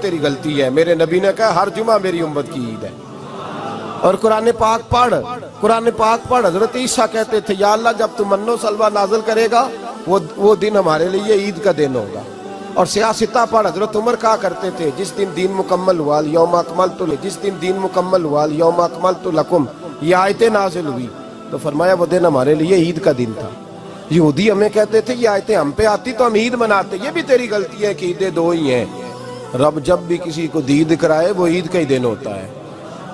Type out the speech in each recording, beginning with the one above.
تیری غلطی ہے. میرے نبی نے کہا ہر جمعہ میری امت کی عید ہے. اور قرآن پاک پڑھ. حضرت عیسیٰ کہتے تھے یا اللہ جب تو من و سلوہ نازل کرے گا وہ دن ہمارے لیے عید کا دن ہوگا. اور سیاستہ پڑھ. حضرت عمر کہا کرتے تھے جس دن دین مکمل ہوا یوم اکملت لکم یہ آیتیں نازل ہوئی تو فرمایا وہ دن ہمارے لیے عید کا دن تھا. یہودی ہمیں کہتے تھے یہ آیتیں ہم پہ آتی تو ہم عید مناتے. یہ بھی تیری غلطی ہے کہ عیدیں دو ہی ہیں. رب جب بھی کسی کو دید کرائے وہ عید کا ہی دن ہوتا ہے.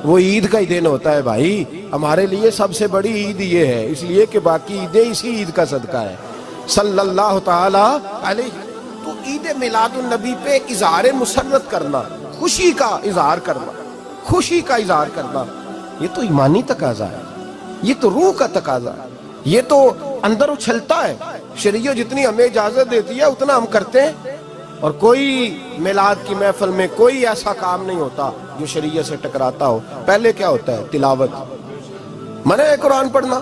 وہ عید کا ہی دن ہوتا ہے بھائی. ہمارے لیے سب سے بڑی عید یہ ہے اس لیے کہ باقی عیدیں اسی عید کا صدقہ ہے صلی اللہ تعالی علیہ. تو عید میلاد النبی پہ اظہار مسرت کرنا, خوشی کا اظہار کرنا یہ تو ایمانی تقاضا ہے. یہ تو روح کا تقاضا ہے. یہ تو اندر اچھلتا ہے. شریعت جتنی ہمیں اجازت دیتی ہے اتنا ہم کرتے ہیں. اور کوئی میلاد کی محفل میں کوئی ایسا کام نہیں ہوتا جو شریعت سے ٹکراتا ہو. پہلے کیا ہوتا ہے؟ تلاوت, منع ہے قرآن پڑھنا.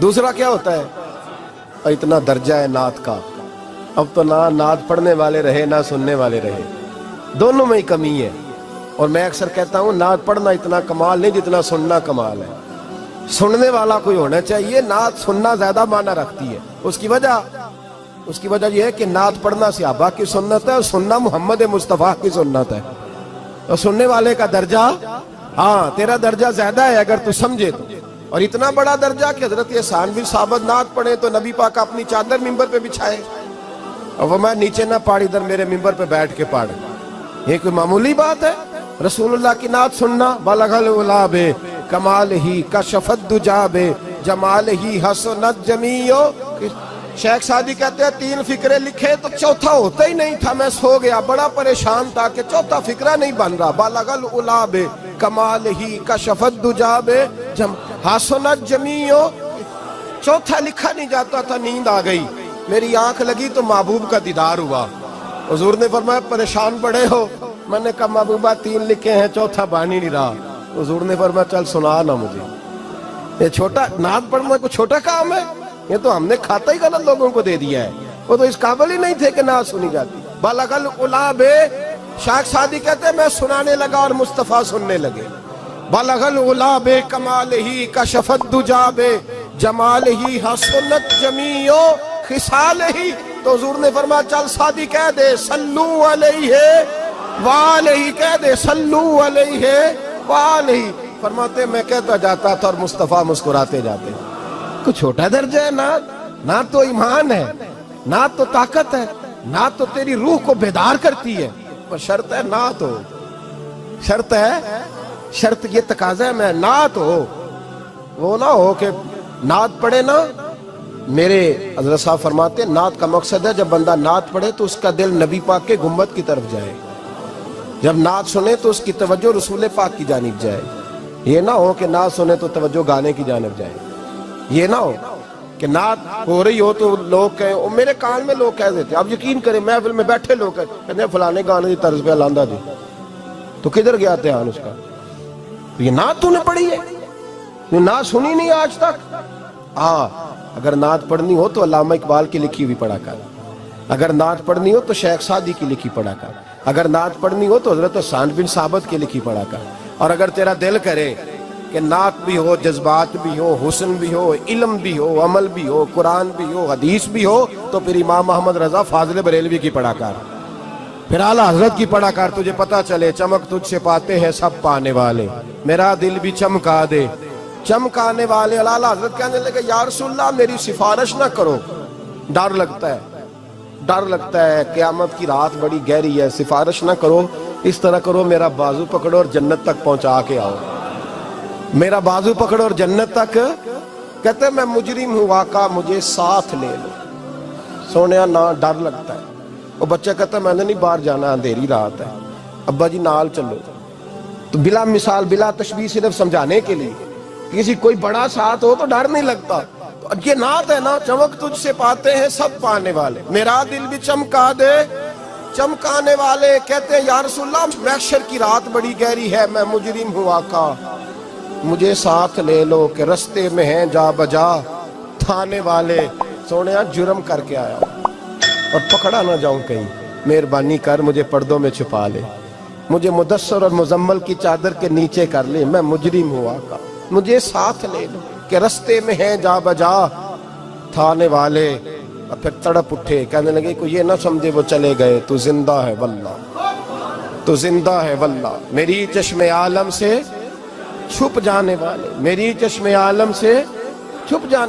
دوسرا کیا ہوتا ہے؟ اتنا درجہ ہے نعت کا. اب تو نہ نعت پڑھنے والے رہے نہ سننے والے رہے, دونوں میں ہی کمی ہے. اور میں اکثر کہتا ہوں نعت پڑھنا اتنا کمال نہیں جتنا سننا کمال ہے. سننے والا کوئی ہونا چاہیے. نعت سننا زیادہ معنی رکھتی ہے. اس کی وجہ یہ ہے کہ نعت پڑھنا صحابہ کی سنت ہے اور سننا محمد مصطفیٰ کی سنت ہے. اور سننے والے کا درجہ, ہاں تیرا درجہ زیادہ ہے اگر تو سمجھے تو. اور اتنا بڑا درجہ کہ حضرت احسان بن ثابت نعت پڑھے تو نبی پاک اپنی چادر ممبر پہ بچھائے اور وہ میں نیچے نہ پاڑ, ادھر میرے ممبر پہ بیٹھ کے پاڑ. یہ کوئی معمولی بات ہے؟ رسول اللہ کی نعت سننا. بلغ العلا بے کمال ہی کشفت دجا بے جمال ہی حسنت جمیع. شیخ سعدی کہتے ہیں 3 فقرے لکھے تو چوتھا ہوتا ہی نہیں تھا. میں سو گیا, بڑا پریشان تھا کہ چوتھا فقرہ نہیں بن رہا. بلغ العلا بے کمال ہی کشفت دجا بے حسنت جمیع. چوتھا لکھا نہیں جاتا تھا. نیند آ گئی, میری آنکھ لگی تو محبوب کا دیدار ہوا. حضور نے فرمایا پریشان پڑے ہو؟ میں نے کہا محبوبہ 3 لکھے ہیں چوتھا بن ہی نہیں رہا. حضور نے فرمایا چل سنا نا مجھے. یہ چھوٹا نعت پڑھنا کوئی چھوٹا کام ہے؟ یہ تو ہم نے کھاتا ہی غلط لوگوں کو دے دیا ہے. وہ تو اس قابل ہی نہیں تھے کہ نعت سنی جاتی. بلغ العلا بے, شیخ سعدی کہتے ہیں میں سنانے لگا اور مصطفیٰ سننے لگے. بلغ العلا بے کمال ہی کشفت دجا بے جمال ہی حسنت جمیع خصال ہی. تو حضور نے فرمایا چل سعدی کہہ دے صلو علیہ وآلہ, کہہ دے صلو علیہ وآلہ. فرماتے میں کہتا جاتا تھا اور مصطفیٰ مسکراتے جاتے. کچھ چھوٹا درجہ ہے نعت. نعت تو ایمان ہے, نعت تو طاقت ہے, نعت تو تیری روح کو بیدار کرتی ہے. پر شرط ہے نعت ہو. شرط یہ تقاضا ہے میں نعت ہو. وہ نہ ہو کہ نعت پڑھے نا. میرے حضرت صاحب فرماتے ہیں نعت کا مقصد ہے جب بندہ نعت پڑھے تو اس کا دل نبی پاک کے گنبد کی طرف جائے. جب نعت سنے تو اس کی توجہ رسول پاک کی جانب جائے. یہ نہ ہو کہ نعت سنے تو توجہ گانے کی جانب جائے. یہ نہ ہو کہ نعت ہو رہی ہو تو لوگ کہیں, اور میرے کان میں لوگ کہہ دیتے, آپ یقین کریں محفل میں بیٹھے لوگ کہتے ہیں فلانے گانے کی طرز پہ لاندہ جی. تو کدھر گیا دھیان اس کا؟ تو یہ نعت تو نے پڑھی ہے, یہ نعت سنی نہیں آج تک. اگر نعت پڑھنی ہو تو علامہ اقبال کی لکھی ہوئی پڑھا کر. اگر نعت پڑھنی ہو تو شیخ سعدی کی لکھی پڑھا کر. اگر نعت پڑھنی ہو تو حضرت احسان بن ثابت کی لکھی پڑھا کر. اور اگر تیرا دل کرے کہ نعت بھی ہو, جذبات بھی ہو, حسن بھی ہو, علم بھی ہو, عمل بھی ہو, قرآن بھی ہو, حدیث بھی ہو, تو پھر امام محمد رضا فاضل بریلوی کی پڑھا کر, پھر اعلیٰ حضرت کی پڑھا کر. تجھے پتا چلے چمک تجھ سے پاتے ہیں سب پانے والے, میرا دل بھی چمکا دے چمکانے والے. اعلیٰ حضرت کہنے لگے یا رسول اللہ میری سفارش نہ کرو, ڈر لگتا ہے قیامت کی رات بڑی گہری ہے, سفارش نہ کرو. اس طرح کرو میرا بازو پکڑو اور جنت تک پہنچا کے آؤ. میرا بازو پکڑو اور جنت تک. کہتے ہیں میں مجرم ہوں آقا مجھے ساتھ لے لو. سونے نہ ڈر لگتا ہے. وہ بچہ کہتا ہے میں نے نہیں باہر جانا, اندھیری رات ہے, ابا جی نال چلو. تو بلا مثال بلا تشبیہ صرف سمجھانے کے لیے, کسی کوئی بڑا ساتھ ہو تو ڈر نہیں لگتا. تو یہ نعت ہے نا, چمک تجھ سے پاتے ہیں سب پانے والے, میرا دل بھی چمکا دے چمکانے والے. کہتے ہیں یا رسول اللہ محشر کی رات بڑی گہری ہے, میں مجرم ہوں آقا مجھے ساتھ لے لو کہ رستے میں ہیں جا بجا تھانے والے. سونے جرم کر کے آیا اور پکڑا نہ جاؤں کہیں, مہربانی کر مجھے پردوں میں چھپا لے، مجھے مدثر اور مزمل کی چادر کے نیچے کر لے، میں مجرم ہوا آقا، مجھے ساتھ لے لو کہ رستے میں ہیں جا بجا تھانے والے۔ اور پھر تڑپ اٹھے، کہنے لگے کوئی یہ نہ سمجھے وہ چلے گئے، تو زندہ ہے واللہ، تو زندہ ہے واللہ، میری چشم عالم سے چھپ جانے والے، میری چشم عالم سے چھپ جانے